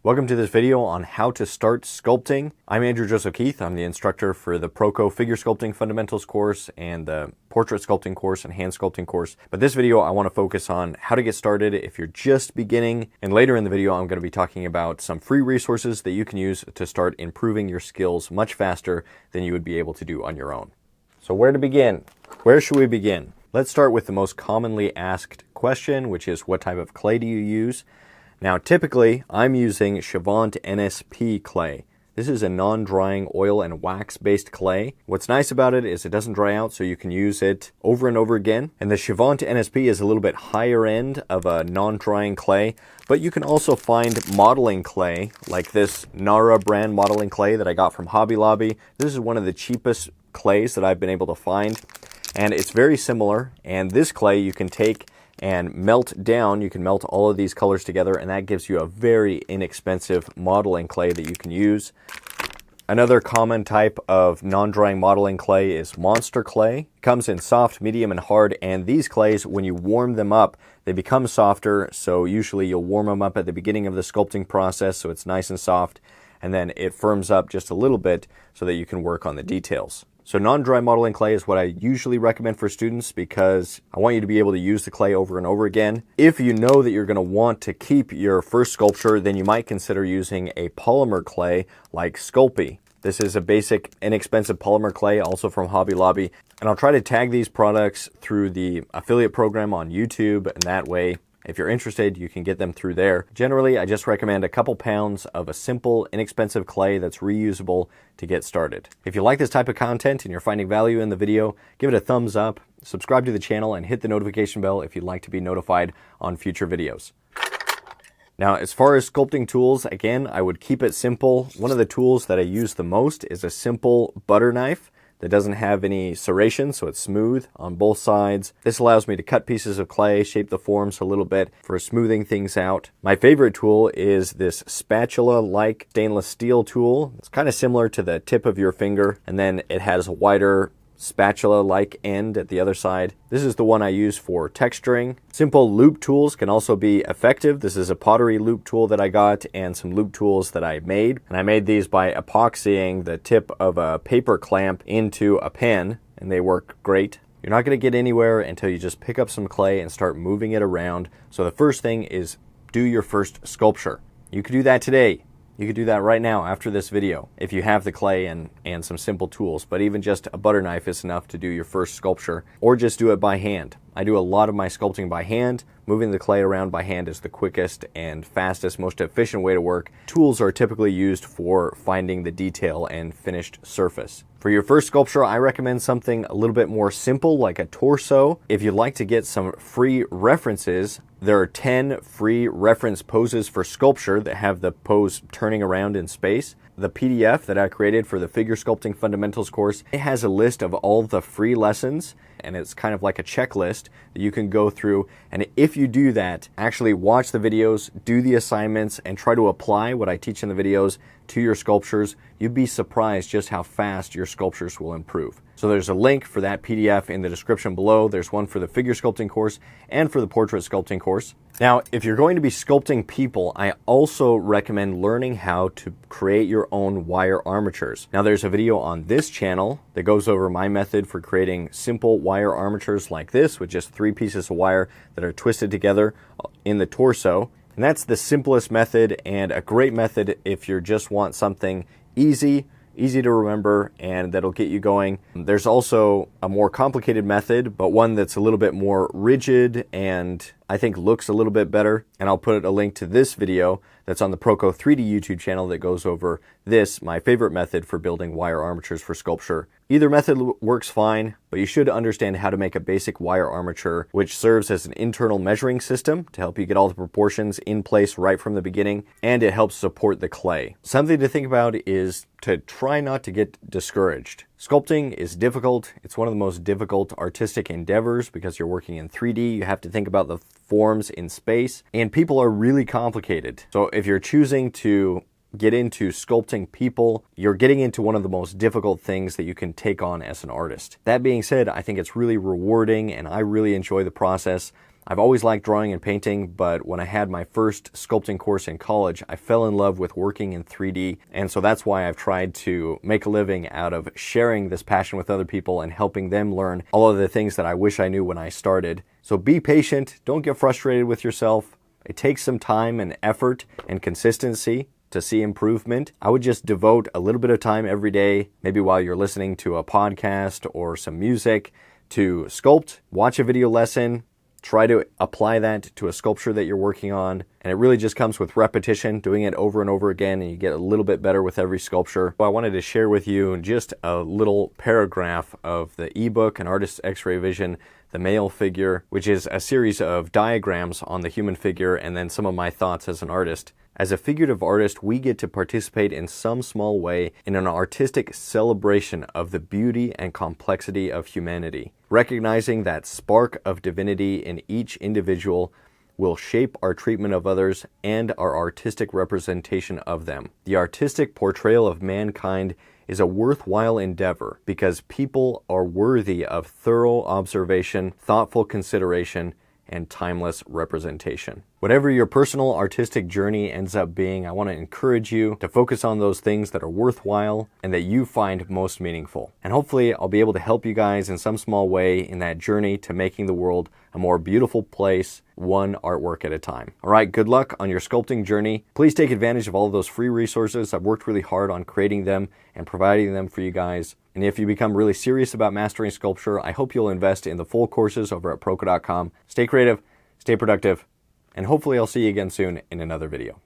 Welcome to this video on how to start sculpting. I'm Andrew Joseph Keith. I'm the instructor for the Proco Figure Sculpting Fundamentals course and the Portrait Sculpting course and Hand Sculpting course. But this video, I want to focus on how to get started if you're just beginning. And later in the video, I'm going to be talking about some free resources that you can use to start improving your skills much faster than you would be able to do on your own. So where to begin? Where should we begin? Let's start with the most commonly asked question, which is what type of clay do you use? Now, typically, I'm using Chavant NSP clay. This is a non-drying oil and wax-based clay. What's nice about it is it doesn't dry out, so you can use it over and over again. And the Chavant NSP is a little bit higher end of a non-drying clay, but you can also find modeling clay, like this Nara brand modeling clay that I got from Hobby Lobby. This is one of the cheapest clays that I've been able to find, and it's very similar. And this clay you can take and melt down. You can melt all of these colors together, and that gives you a very inexpensive modeling clay that you can use. Another common type of non-drying modeling clay is monster clay. It comes in soft, medium, and hard, and these clays, when you warm them up, they become softer. So usually you'll warm them up at the beginning of the sculpting process so it's nice and soft, and then it firms up just a little bit so that you can work on the details. So non-dry modeling clay is what I usually recommend for students because I want you to be able to use the clay over and over again. If you know that you're going to want to keep your first sculpture, then you might consider using a polymer clay like Sculpey. This is a basic, inexpensive polymer clay, also from Hobby Lobby. And I'll try to tag these products through the affiliate program on YouTube, and that way, if you're interested, you can get them through there. Generally, I just recommend a couple pounds of a simple, inexpensive clay that's reusable to get started. If you like this type of content and you're finding value in the video, give it a thumbs up, subscribe to the channel, and hit the notification bell if you'd like to be notified on future videos. Now, as far as sculpting tools, again, I would keep it simple. One of the tools that I use the most is a simple butter knife that doesn't have any serrations, so it's smooth on both sides. This allows me to cut pieces of clay, shape the forms a little bit for smoothing things out. My favorite tool is this spatula-like stainless steel tool. It's kind of similar to the tip of your finger, and then it has a wider spatula-like end at the other side. This is the one I use for texturing. Simple loop tools can also be effective. This is a pottery loop tool that I got and some loop tools that I made. And I made these by epoxying the tip of a paper clamp into a pen, and they work great. You're not going to get anywhere until you just pick up some clay and start moving it around. So the first thing is do your first sculpture. You could do that today. You could do that right now after this video if you have the clay and some simple tools, but even just a butter knife is enough to do your first sculpture, or just do it by hand. I do a lot of my sculpting by hand. Moving the clay around by hand is the quickest and fastest, most efficient way to work. Tools are typically used for finding the detail and finished surface. For your first sculpture, I recommend something a little bit more simple, like a torso. If you'd like to get some free references, there are 10 free reference poses for sculpture that have the pose turning around in space. The PDF that I created for the Figure Sculpting Fundamentals course, it has a list of all the free lessons, and it's kind of like a checklist that you can go through. And if you do that, actually watch the videos, do the assignments, and try to apply what I teach in the videos to your sculptures, you'd be surprised just how fast your sculptures will improve. So there's a link for that PDF in the description below. There's one for the figure sculpting course and for the portrait sculpting course. Now, if you're going to be sculpting people, I also recommend learning how to create your own wire armatures. Now, there's a video on this channel that goes over my method for creating simple wire armatures like this with just 3 pieces of wire that are twisted together in the torso. And that's the simplest method and a great method if you just want something easy to remember, and that'll get you going. There's also a more complicated method, but one that's a little bit more rigid and I think looks a little bit better. And I'll put a link to this video that's on the Proco 3D YouTube channel that goes over this, my favorite method for building wire armatures for sculpture. Either method works fine, but you should understand how to make a basic wire armature, which serves as an internal measuring system to help you get all the proportions in place right from the beginning, and it helps support the clay. Something to think about is to try not to get discouraged. Sculpting is difficult. It's one of the most difficult artistic endeavors because you're working in 3D. You have to think about the forms in space, and people are really complicated. So if you're choosing to get into sculpting people, you're getting into one of the most difficult things that you can take on as an artist. That being said, I think it's really rewarding and I really enjoy the process. I've always liked drawing and painting, but when I had my first sculpting course in college, I fell in love with working in 3D, and so that's why I've tried to make a living out of sharing this passion with other people and helping them learn all of the things that I wish I knew when I started. So be patient, don't get frustrated with yourself. It takes some time and effort and consistency to see improvement. I would just devote a little bit of time every day, maybe while you're listening to a podcast or some music, to sculpt, watch a video lesson, try to apply that to a sculpture that you're working on. And it really just comes with repetition, doing it over and over again, and you get a little bit better with every sculpture. I wanted to share with you just a little paragraph of the ebook, An Artist's X-Ray Vision, The Male Figure, which is a series of diagrams on the human figure and then some of my thoughts as an artist. As a figurative artist, we get to participate in some small way in an artistic celebration of the beauty and complexity of humanity. Recognizing that spark of divinity in each individual will shape our treatment of others and our artistic representation of them. The artistic portrayal of mankind is a worthwhile endeavor because people are worthy of thorough observation, thoughtful consideration, and timeless representation. Whatever your personal artistic journey ends up being, I want to encourage you to focus on those things that are worthwhile and that you find most meaningful. And hopefully I'll be able to help you guys in some small way in that journey to making the world a more beautiful place, one artwork at a time. All right, good luck on your sculpting journey. Please take advantage of all of those free resources. I've worked really hard on creating them and providing them for you guys. And if you become really serious about mastering sculpture, I hope you'll invest in the full courses over at Proko.com. Stay creative, stay productive, and hopefully I'll see you again soon in another video.